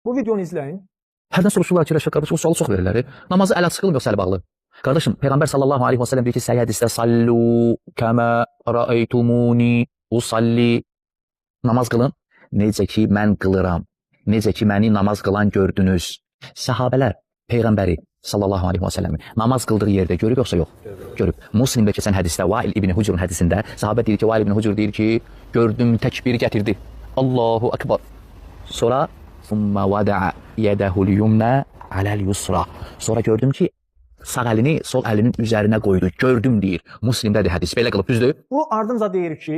Bu videonu izləyin. Hərdən soruşurlar ki, Rəşad qardaş, bu sualı çox verirlər. Namazı əl açıq qılın yoxsa əl bağlı? Qardaşım, Peyğəmbər sallallahu aleyhi və səlləm deyir ki, səhih hədisdə sallu kəmə rəəytumuni usalli. Namaz qılın, necə ki mən qılıram, necə ki məni namaz qılan gördünüz. Səhabələr Peyğəmbəri sallallahu aleyhi və səlləmi namaz qıldığı yerdə görüb yoxsa yox? Görüb. Muslimdə keçən hədisdə, Vail ibn Hucurun hədisində sahabə deyir ki, Vail ibn Hucur deyir ki, gördüm təkbiri gətirdi. Allahu akbar. Sonra Thumma vada'a yedahul yumna alal yusra. Sonra gördüm ki sağ əlini sol əlinin üzərinə qoydu. Gördüm deyir. Muslimdədir hədis. Belə qılıb düzdür? Bu ardınca deyir ki,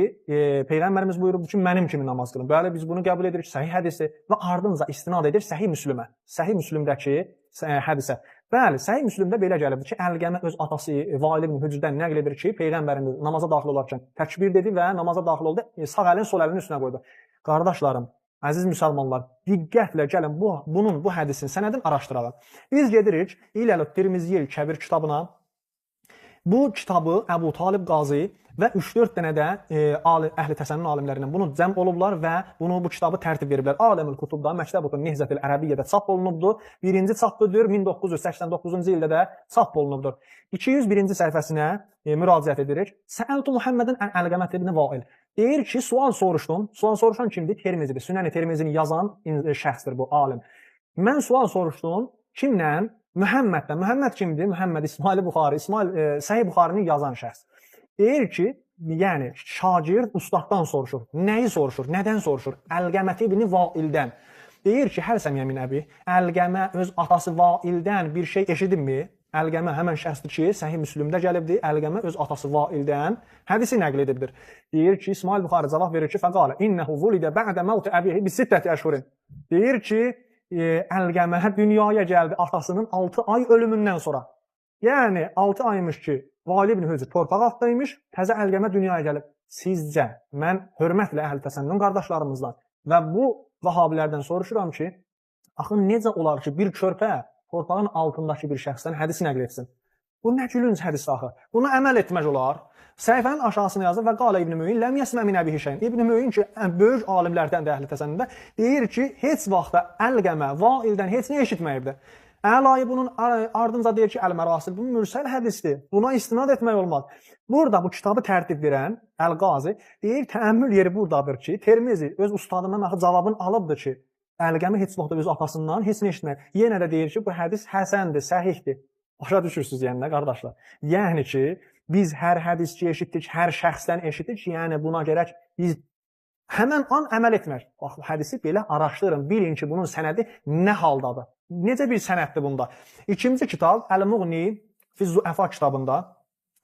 Peyğəmbərimiz buyurub ki, mənim kimi namaz qılın. Bəli, biz bunu qəbul edirik, səhih hədisdir və ardınca istinad edir Səhih Müslimə. Səhih Müslimdəki hədisə. Bəli, Səhih Müslimdə belə gəlibdir ki, Əlqəmə öz atası Vail ibn Hücrdən nəql edir ki, Peyğəmbərimiz namaza daxil olarkən təkbir dedi və namaza daxil oldu, sağ əlin sol əlinin üstünə qoydu. Qardaşlarım, əziz müsəlmanlar, diqqətlə gəlin bu hədisin sənədini araşdıralım. Biz gedirik İlal Tirmizi Kəbir kitabına. Bu kitabı Əbu Talib Qazi və 3-4 dənə də əhli təsənnün alimlərindən bunu cəm olublar və bu kitabı tərtib veriblər. Aləmül Kutubda, Məktəbut Nehzətil Ərəbiyyədə çap olunubdur. Birinci çapıdır, 1989-cu ildə də çap olunubdur. 201-ci səhifəsinə müraciət edirik. Səəltu Muhammedin Əlqəmət ibn Vail. Deyir ki, sual soruşdum. Sual soruşan kimdir? Tirmizidir. Sünən-i Tirmizini yazan şəxsdir bu alim. Mən sual soruşdum. Kimlə? Muhammeddən. Muhammed kimdir? Muhammed İsmail Buxari. Səhih Buxarinin yazan şəxs. Deyir ki, yəni şagird ustaddan soruşur. Nəyi soruşur? Nədən soruşur? Əlqəmət ibn Vaildən. Deyir ki, hər səmiyəmin əbi, Əlqəmə öz atası Vaildən bir şey eşidinmi? Əlqəmə həmən şəxsdir ki, Səhih Müslimdə gəlibdir. Əlqəmə öz atası Vaildən hədisi nəql edibdir. Deyir ki, İsmail Buxari cavab verir ki, fəqalə innəhu vulidə bə'də məvti əbihi bi sittəti əşhurin. Deyir ki, Əlqəmə dünyaya gəldi atasının 6 ay ölümündən sonra. Yəni 6 aymış ki, Vail ibn Hücr torpaq altdaymış, təzə Əlqəmə dünyaya gəlib. Sizcə, mən hörmətlə əhl-i təsənnün qardaşlarımızdan və bu vahabilərdən soruşuram ki, axı necə olar ki, bir körpə torpağın altındakı bir şəxsdən hədis nəql etsin? Bu nə gülünc hədis axı? Buna əməl etmək olar. Səhifənin aşağısına yazır və qala İbn Mü'in ləm yəsmə min əbihi şeyin. İbn Mü'in ki, böyük alimlərdən də əhli təsənnündə deyir ki, heç vaxtda Əlqəmə Vaildən heç nə eşitməyibdir. Əlayı bunun ardınca deyir ki, Əl-Mərasil bu mürsəl hədisdir. Buna istinad etmək olmaz. Burada bu kitabı tərtib verən Əl-Qazi deyir, təəmmül yeri buradadır ki, Tirmizi öz ustadından axı cavabını alıbdır ki, Əlqəmə heç vaxtda öz atasından heç nə eşitməyib. Yenə də deyir ki, bu hədis həsəndir, səhihdir. Başa düşürsünüz yəni nə qardaşlar? Yəni ki, biz hər hədisçi eşitdik, hər şəxsdən eşitdik, yəni buna gərək biz həmən an əməl etmək. Bax, hədisi belə araşdırın, bilin ki, bunun sənədi nə haldadır? Necə bir sənəddir bunda? İkinci kitab, Əl-Muğni Fiz-Zuəfa kitabında,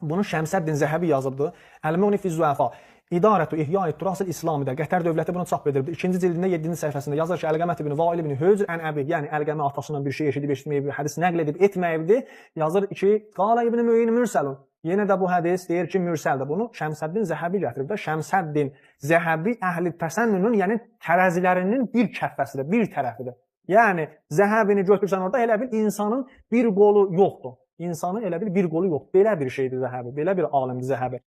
bunu Şəmsəddin Zəhəbi yazıbdır. Əl-Muğni Fiz-Zuəfa, İdarətü İhya-i Turasil İslamidə, Qətər dövləti bunu çap edirdi. İkinci cildində 7-ci səhifəsində yazır ki, Əlqəmət ibn Vail ibn Hücr ən əbi, yəni Əlqəmə atasından bir şey eşidib, eşitməyib, hədis nəql edib, etməyibdir. Yazır ki, qala İbn Mü'in mürsəlun. Yenə də bu hədis deyir ki, mürsəldir. Bunu Şəmsəddin Zəhəbi gətirib də. Şəmsəddin Zəhəbi əhli təsənnünün, yəni tərəzilərinin bir kəffəsidir, bir tərəfidir. Yəni Zəhəbini götürsən orada elə bil insanın bir qolu yoxdur. İnsanın elə bil bir qolu yoxdur. Belə bir şeydir Zəhəbi, belə bir alimdir Zəhəbi.